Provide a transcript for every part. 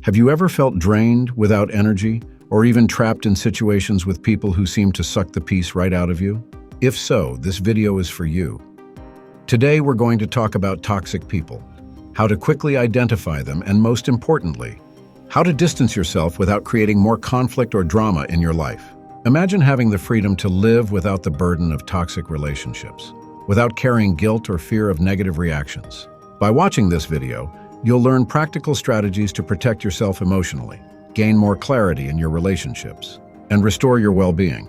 Have you ever felt drained, without energy, or even trapped in situations with people who seem to suck the peace right out of you? If so, this video is for you. Today we're going to talk about toxic people, how to quickly identify them, and most importantly, how to distance yourself without creating more conflict or drama in your life. Imagine having the freedom to live without the burden of toxic relationships, without carrying guilt or fear of negative reactions. By watching this video, you'll learn practical strategies to protect yourself emotionally, gain more clarity in your relationships, and restore your well-being.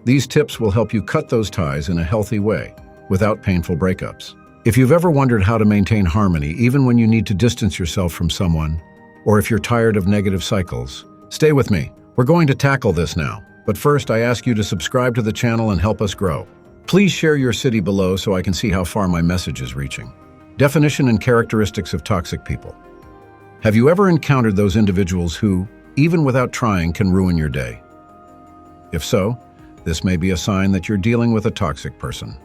These tips will help you cut those ties in a healthy way, without painful breakups. If you've ever wondered how to maintain harmony even when you need to distance yourself from someone, or if you're tired of negative cycles, stay with me. We're going to tackle this now. But first, I ask you to subscribe to the channel and help us grow. Please share your city below so I can see how far my message is reaching. Definition and characteristics of toxic people. Have you ever encountered those individuals who, even without trying, can ruin your day? If so, this may be a sign that you're dealing with a toxic person.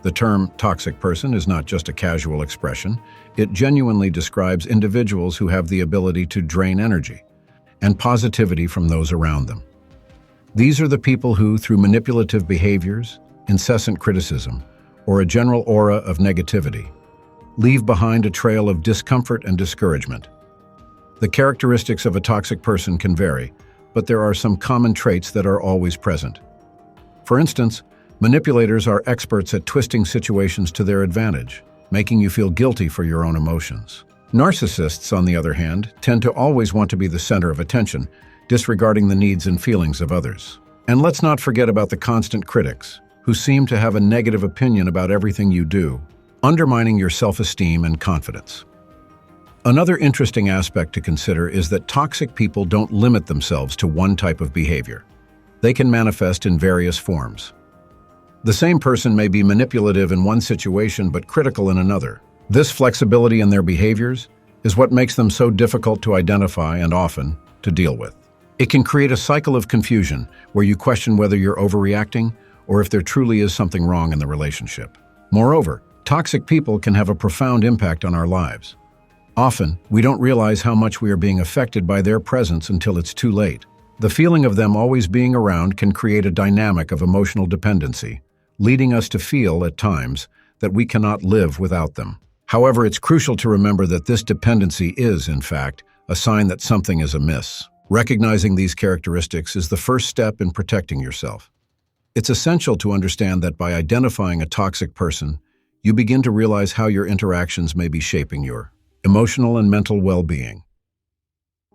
The term toxic person is not just a casual expression. It genuinely describes individuals who have the ability to drain energy and positivity from those around them. These are the people who, through manipulative behaviors, incessant criticism, or a general aura of negativity, leave behind a trail of discomfort and discouragement. The characteristics of a toxic person can vary, but there are some common traits that are always present. For instance, manipulators are experts at twisting situations to their advantage, making you feel guilty for your own emotions. Narcissists, on the other hand, tend to always want to be the center of attention, disregarding the needs and feelings of others. And let's not forget about the constant critics, who seem to have a negative opinion about everything you do, undermining your self-esteem and confidence. Another interesting aspect to consider is that toxic people don't limit themselves to one type of behavior. They can manifest in various forms. The same person may be manipulative in one situation but critical in another. This flexibility in their behaviors is what makes them so difficult to identify and often to deal with. It can create a cycle of confusion where you question whether you're overreacting or if there truly is something wrong in the relationship. Moreover, toxic people can have a profound impact on our lives. Often, we don't realize how much we are being affected by their presence until it's too late. The feeling of them always being around can create a dynamic of emotional dependency, leading us to feel, at times, that we cannot live without them. However, it's crucial to remember that this dependency is, in fact, a sign that something is amiss. Recognizing these characteristics is the first step in protecting yourself. It's essential to understand that by identifying a toxic person, you begin to realize how your interactions may be shaping your emotional and mental well-being.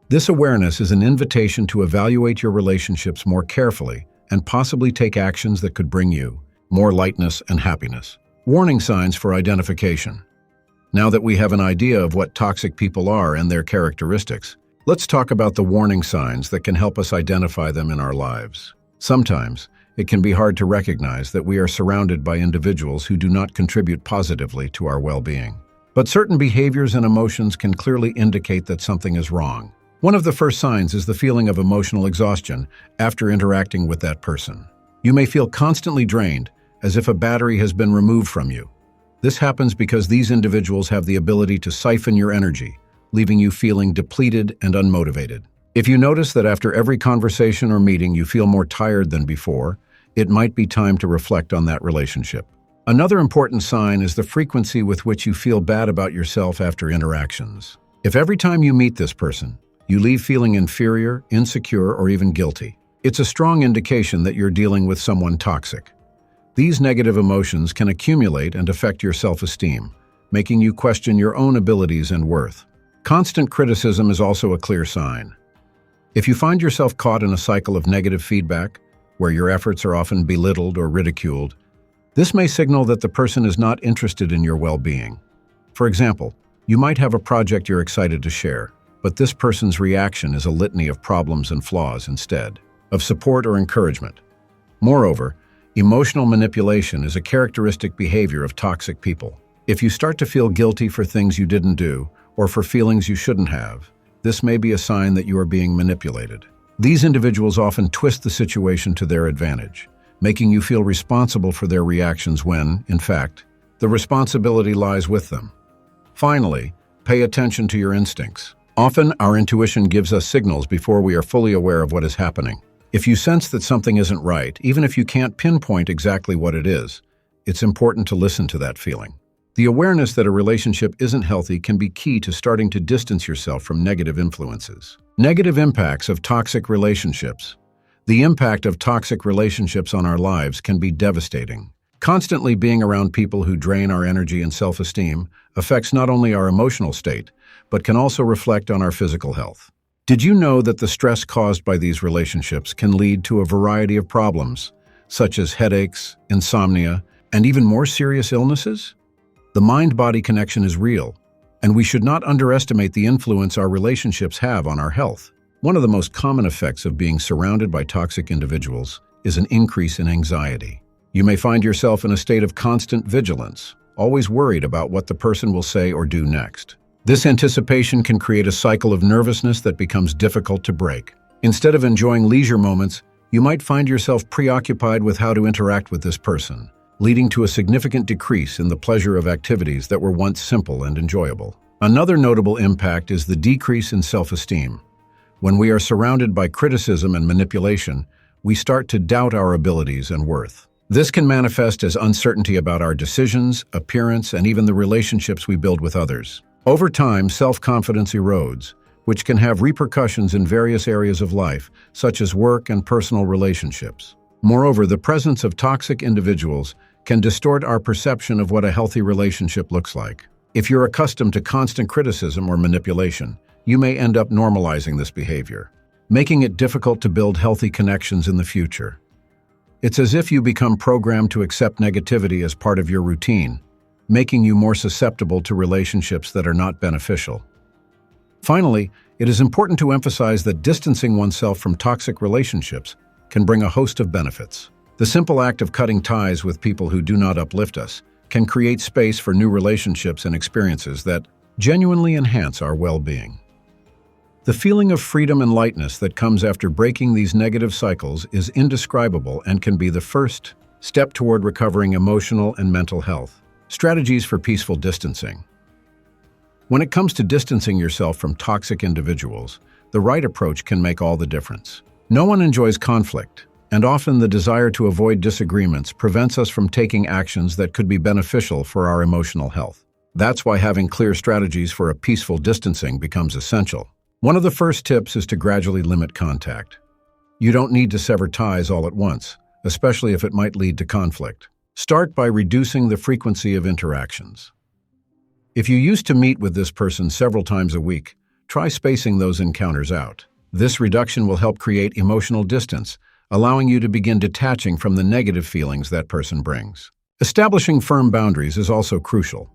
This awareness is an invitation to evaluate your relationships more carefully and possibly take actions that could bring you more lightness and happiness. Warning signs for identification. Now that we have an idea of what toxic people are and their characteristics, let's talk about the warning signs that can help us identify them in our lives. Sometimes, it can be hard to recognize that we are surrounded by individuals who do not contribute positively to our well-being. But certain behaviors and emotions can clearly indicate that something is wrong. One of the first signs is the feeling of emotional exhaustion after interacting with that person. You may feel constantly drained, as if a battery has been removed from you. This happens because these individuals have the ability to siphon your energy, leaving you feeling depleted and unmotivated. If you notice that after every conversation or meeting you feel more tired than before, it might be time to reflect on that relationship. Another important sign is the frequency with which you feel bad about yourself after interactions. If every time you meet this person, you leave feeling inferior, insecure, or even guilty, it's a strong indication that you're dealing with someone toxic. These negative emotions can accumulate and affect your self-esteem, making you question your own abilities and worth. Constant criticism is also a clear sign. If you find yourself caught in a cycle of negative feedback, where your efforts are often belittled or ridiculed, this may signal that the person is not interested in your well-being. For example, you might have a project you're excited to share, but this person's reaction is a litany of problems and flaws instead of support or encouragement. Moreover, emotional manipulation is a characteristic behavior of toxic people. If you start to feel guilty for things you didn't do or for feelings you shouldn't have, this may be a sign that you are being manipulated. These individuals often twist the situation to their advantage, making you feel responsible for their reactions when, in fact, the responsibility lies with them. Finally, pay attention to your instincts. Often, our intuition gives us signals before we are fully aware of what is happening. If you sense that something isn't right, even if you can't pinpoint exactly what it is, it's important to listen to that feeling. The awareness that a relationship isn't healthy can be key to starting to distance yourself from negative influences. Negative impacts of toxic relationships. The impact of toxic relationships on our lives can be devastating. Constantly being around people who drain our energy and self-esteem affects not only our emotional state, but can also reflect on our physical health. Did you know that the stress caused by these relationships can lead to a variety of problems, such as headaches, insomnia, and even more serious illnesses? The mind-body connection is real, and we should not underestimate the influence our relationships have on our health. One of the most common effects of being surrounded by toxic individuals is an increase in anxiety. You may find yourself in a state of constant vigilance, always worried about what the person will say or do next. This anticipation can create a cycle of nervousness that becomes difficult to break. Instead of enjoying leisure moments, you might find yourself preoccupied with how to interact with this person, leading to a significant decrease in the pleasure of activities that were once simple and enjoyable. Another notable impact is the decrease in self-esteem. When we are surrounded by criticism and manipulation, we start to doubt our abilities and worth. This can manifest as uncertainty about our decisions, appearance, and even the relationships we build with others. Over time, self-confidence erodes, which can have repercussions in various areas of life, such as work and personal relationships. Moreover, the presence of toxic individuals can distort our perception of what a healthy relationship looks like. If you're accustomed to constant criticism or manipulation, you may end up normalizing this behavior, making it difficult to build healthy connections in the future. It's as if you become programmed to accept negativity as part of your routine, making you more susceptible to relationships that are not beneficial. Finally, it is important to emphasize that distancing oneself from toxic relationships can bring a host of benefits. The simple act of cutting ties with people who do not uplift us can create space for new relationships and experiences that genuinely enhance our well-being. The feeling of freedom and lightness that comes after breaking these negative cycles is indescribable and can be the first step toward recovering emotional and mental health. Strategies for peaceful distancing. When it comes to distancing yourself from toxic individuals, the right approach can make all the difference. No one enjoys conflict, and often the desire to avoid disagreements prevents us from taking actions that could be beneficial for our emotional health. That's why having clear strategies for a peaceful distancing becomes essential. One of the first tips is to gradually limit contact. You don't need to sever ties all at once, especially if it might lead to conflict. Start by reducing the frequency of interactions. If you used to meet with this person several times a week, try spacing those encounters out. This reduction will help create emotional distance, allowing you to begin detaching from the negative feelings that person brings. Establishing firm boundaries is also crucial.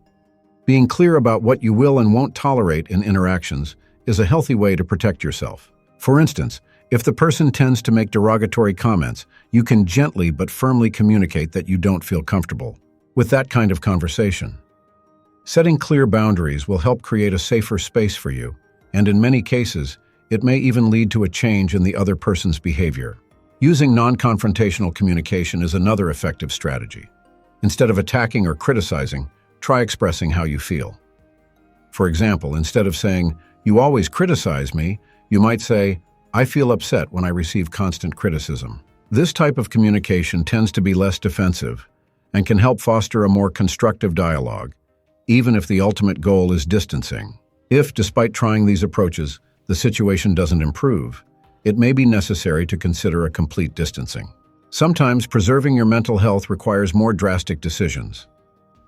Being clear about what you will and won't tolerate in interactions is a healthy way to protect yourself. For instance, if the person tends to make derogatory comments, you can gently but firmly communicate that you don't feel comfortable with that kind of conversation. Setting clear boundaries will help create a safer space for you, and in many cases, it may even lead to a change in the other person's behavior. Using non-confrontational communication is another effective strategy. Instead of attacking or criticizing, try expressing how you feel. For example, instead of saying, "You always criticize me," you might say, "I feel upset when I receive constant criticism." This type of communication tends to be less defensive and can help foster a more constructive dialogue, even if the ultimate goal is distancing. If, despite trying these approaches, the situation doesn't improve, it may be necessary to consider a complete distancing. Sometimes preserving your mental health requires more drastic decisions.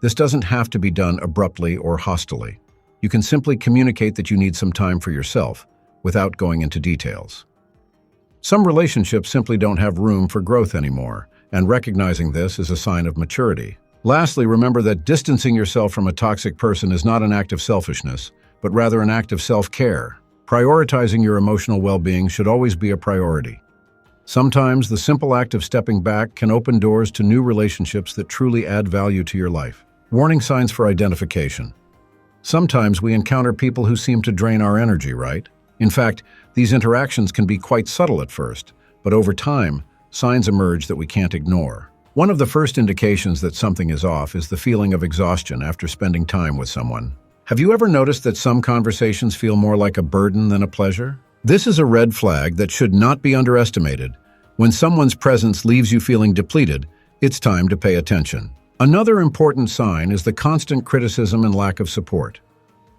This doesn't have to be done abruptly or hostilely. You can simply communicate that you need some time for yourself, without going into details. Some relationships simply don't have room for growth anymore, and recognizing this is a sign of maturity. Lastly, remember that distancing yourself from a toxic person is not an act of selfishness, but rather an act of self-care. Prioritizing your emotional well-being should always be a priority. Sometimes the simple act of stepping back can open doors to new relationships that truly add value to your life. Warning signs for identification. Sometimes we encounter people who seem to drain our energy, right? In fact, these interactions can be quite subtle at first, but over time, signs emerge that we can't ignore. One of the first indications that something is off is the feeling of exhaustion after spending time with someone. Have you ever noticed that some conversations feel more like a burden than a pleasure? This is a red flag that should not be underestimated. When someone's presence leaves you feeling depleted, it's time to pay attention. Another important sign is the constant criticism and lack of support.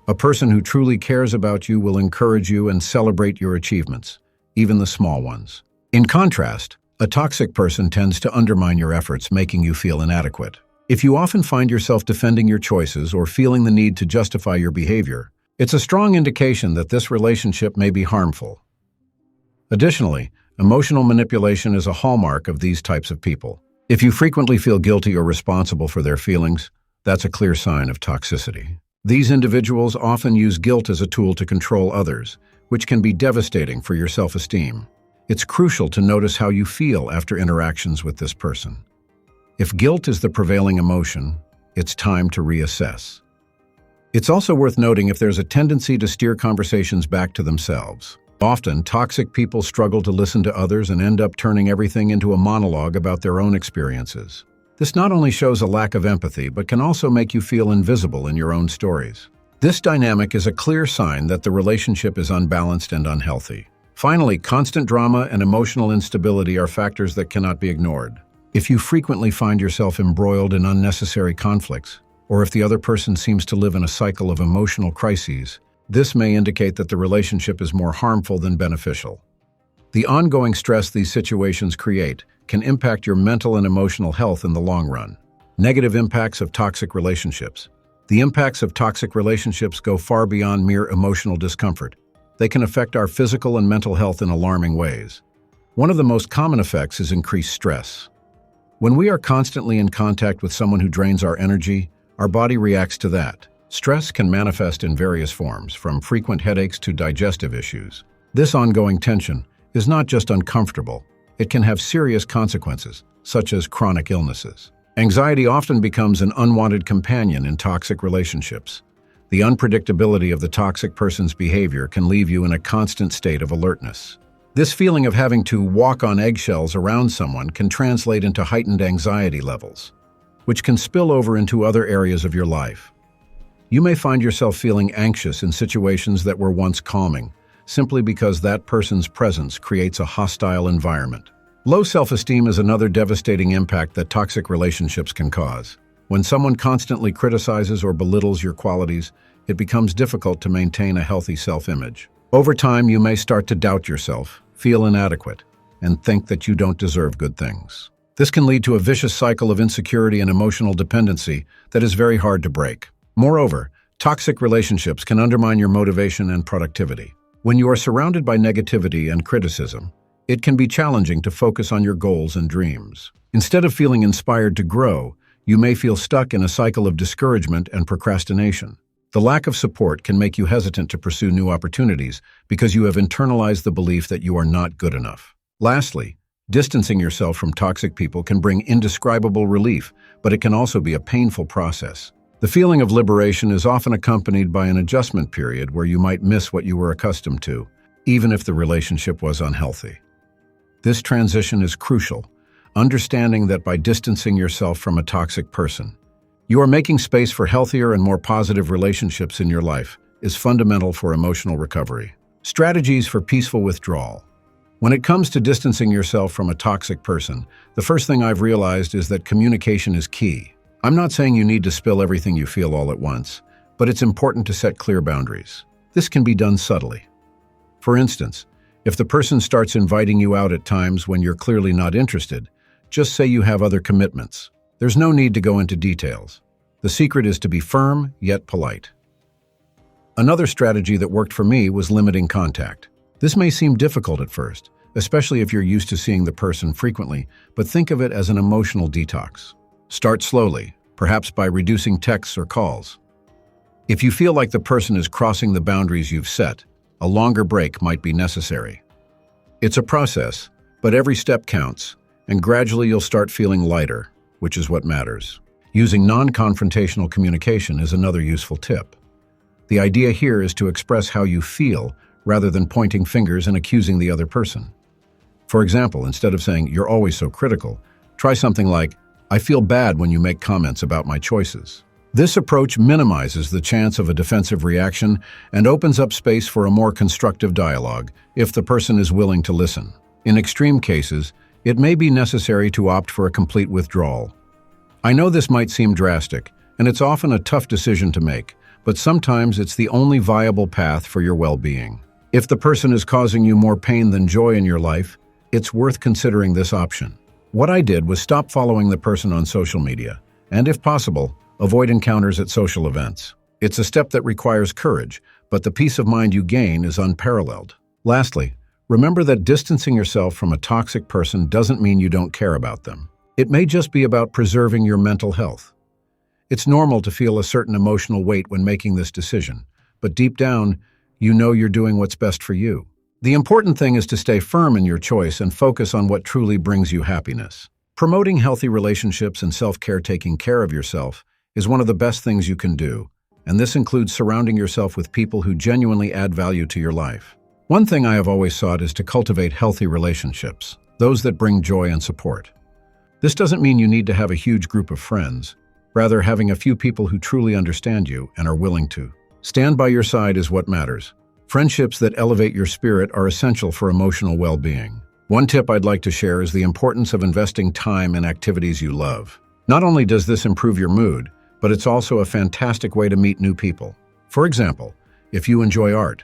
A person who truly cares about you will encourage you and celebrate your achievements, even the small ones. In contrast, a toxic person tends to undermine your efforts, making you feel inadequate. If you often find yourself defending your choices or feeling the need to justify your behavior, it's a strong indication that this relationship may be harmful. Additionally, emotional manipulation is a hallmark of these types of people. If you frequently feel guilty or responsible for their feelings, that's a clear sign of toxicity. These individuals often use guilt as a tool to control others, which can be devastating for your self-esteem. It's crucial to notice how you feel after interactions with this person. If guilt is the prevailing emotion, it's time to reassess. It's also worth noting if there's a tendency to steer conversations back to themselves. Often, toxic people struggle to listen to others and end up turning everything into a monologue about their own experiences. This not only shows a lack of empathy, but can also make you feel invisible in your own stories. This dynamic is a clear sign that the relationship is unbalanced and unhealthy. Finally, constant drama and emotional instability are factors that cannot be ignored. If you frequently find yourself embroiled in unnecessary conflicts, or if the other person seems to live in a cycle of emotional crises, this may indicate that the relationship is more harmful than beneficial. The ongoing stress these situations create can impact your mental and emotional health in the long run. Negative impacts of toxic relationships. The impacts of toxic relationships go far beyond mere emotional discomfort. They can affect our physical and mental health in alarming ways. One of the most common effects is increased stress. When we are constantly in contact with someone who drains our energy, our body reacts to that. Stress can manifest in various forms, from frequent headaches to digestive issues. This ongoing tension is not just uncomfortable, it can have serious consequences, such as chronic illnesses. Anxiety often becomes an unwanted companion in toxic relationships. The unpredictability of the toxic person's behavior can leave you in a constant state of alertness. This feeling of having to walk on eggshells around someone can translate into heightened anxiety levels, which can spill over into other areas of your life. You may find yourself feeling anxious in situations that were once calming, simply because that person's presence creates a hostile environment. Low self-esteem is another devastating impact that toxic relationships can cause. When someone constantly criticizes or belittles your qualities, it becomes difficult to maintain a healthy self-image. Over time, you may start to doubt yourself, feel inadequate, and think that you don't deserve good things. This can lead to a vicious cycle of insecurity and emotional dependency that is very hard to break. Moreover, toxic relationships can undermine your motivation and productivity. When you are surrounded by negativity and criticism, it can be challenging to focus on your goals and dreams. Instead of feeling inspired to grow, you may feel stuck in a cycle of discouragement and procrastination. The lack of support can make you hesitant to pursue new opportunities because you have internalized the belief that you are not good enough. Lastly, distancing yourself from toxic people can bring indescribable relief, but it can also be a painful process. The feeling of liberation is often accompanied by an adjustment period where you might miss what you were accustomed to, even if the relationship was unhealthy. This transition is crucial, understanding that by distancing yourself from a toxic person, you are making space for healthier and more positive relationships in your life is fundamental for emotional recovery. Strategies for peaceful withdrawal. When it comes to distancing yourself from a toxic person, the first thing I've realized is that communication is key. I'm not saying you need to spill everything you feel all at once, but it's important to set clear boundaries. This can be done subtly. For instance, if the person starts inviting you out at times when you're clearly not interested, just say you have other commitments. There's no need to go into details. The secret is to be firm, yet polite. Another strategy that worked for me was limiting contact. This may seem difficult at first, especially if you're used to seeing the person frequently, but think of it as an emotional detox. Start slowly, perhaps by reducing texts or calls. If you feel like the person is crossing the boundaries you've set, a longer break might be necessary. It's a process, but every step counts, and gradually you'll start feeling lighter, which is what matters. Using non-confrontational communication is another useful tip. The idea here is to express how you feel rather than pointing fingers and accusing the other person. For example, instead of saying, "You're always so critical," try something like, "I feel bad when you make comments about my choices." This approach minimizes the chance of a defensive reaction and opens up space for a more constructive dialogue if the person is willing to listen. In extreme cases, it may be necessary to opt for a complete withdrawal. I know this might seem drastic, and it's often a tough decision to make, but sometimes it's the only viable path for your well-being. If the person is causing you more pain than joy in your life, it's worth considering this option. What I did was stop following the person on social media, and if possible, avoid encounters at social events. It's a step that requires courage, but the peace of mind you gain is unparalleled. Lastly, remember that distancing yourself from a toxic person doesn't mean you don't care about them. It may just be about preserving your mental health. It's normal to feel a certain emotional weight when making this decision, but deep down, you know you're doing what's best for you. The important thing is to stay firm in your choice and focus on what truly brings you happiness. Promoting healthy relationships and self-care, taking care of yourself, is one of the best things you can do, and this includes surrounding yourself with people who genuinely add value to your life. One thing I have always sought is to cultivate healthy relationships, those that bring joy and support. This doesn't mean you need to have a huge group of friends. Rather, having a few people who truly understand you and are willing to stand by your side is what matters. Friendships that elevate your spirit are essential for emotional well-being. One tip I'd like to share is the importance of investing time in activities you love. Not only does this improve your mood, but it's also a fantastic way to meet new people. For example, if you enjoy art,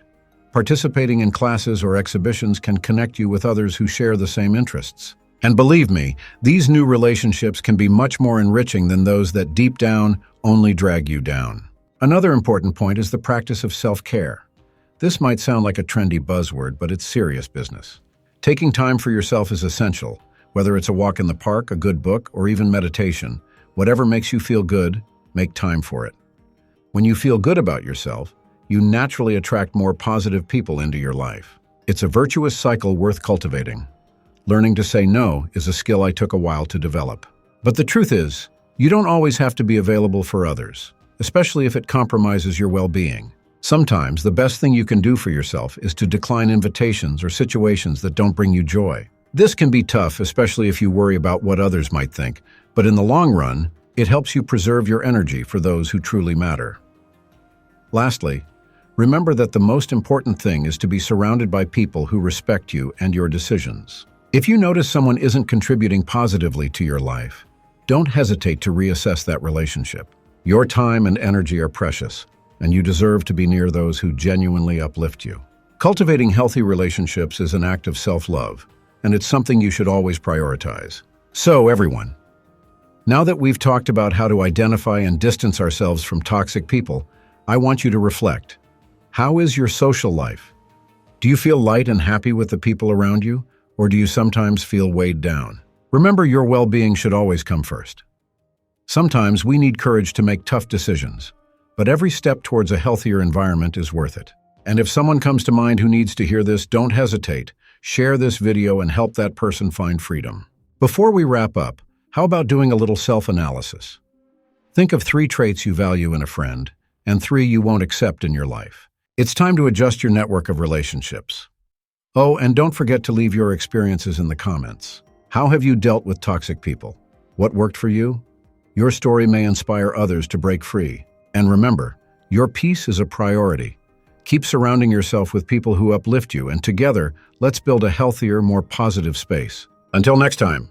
participating in classes or exhibitions can connect you with others who share the same interests. And believe me, these new relationships can be much more enriching than those that deep down only drag you down. Another important point is the practice of self-care. This might sound like a trendy buzzword, but it's serious business. Taking time for yourself is essential, whether it's a walk in the park, a good book, or even meditation. Whatever makes you feel good, make time for it. When you feel good about yourself, you naturally attract more positive people into your life. It's a virtuous cycle worth cultivating. Learning to say no is a skill I took a while to develop. But the truth is, you don't always have to be available for others, especially if it compromises your well-being. Sometimes the best thing you can do for yourself is to decline invitations or situations that don't bring you joy. This can be tough, especially if you worry about what others might think, but in the long run, it helps you preserve your energy for those who truly matter. Lastly, remember that the most important thing is to be surrounded by people who respect you and your decisions. If you notice someone isn't contributing positively to your life, don't hesitate to reassess that relationship. Your time and energy are precious, and you deserve to be near those who genuinely uplift you. Cultivating healthy relationships is an act of self-love, and it's something you should always prioritize. So, everyone, now that we've talked about how to identify and distance ourselves from toxic people, I want you to reflect. How is your social life? Do you feel light and happy with the people around you? Or do you sometimes feel weighed down? Remember, your well-being should always come first. Sometimes we need courage to make tough decisions, but every step towards a healthier environment is worth it. And if someone comes to mind who needs to hear this, don't hesitate. Share this video and help that person find freedom. Before we wrap up, how about doing a little self-analysis? Think of 3 traits you value in a friend and 3 you won't accept in your life. It's time to adjust your network of relationships. Oh, and don't forget to leave your experiences in the comments. How have you dealt with toxic people? What worked for you? Your story may inspire others to break free. And remember, your peace is a priority. Keep surrounding yourself with people who uplift you, and together, let's build a healthier, more positive space. Until next time.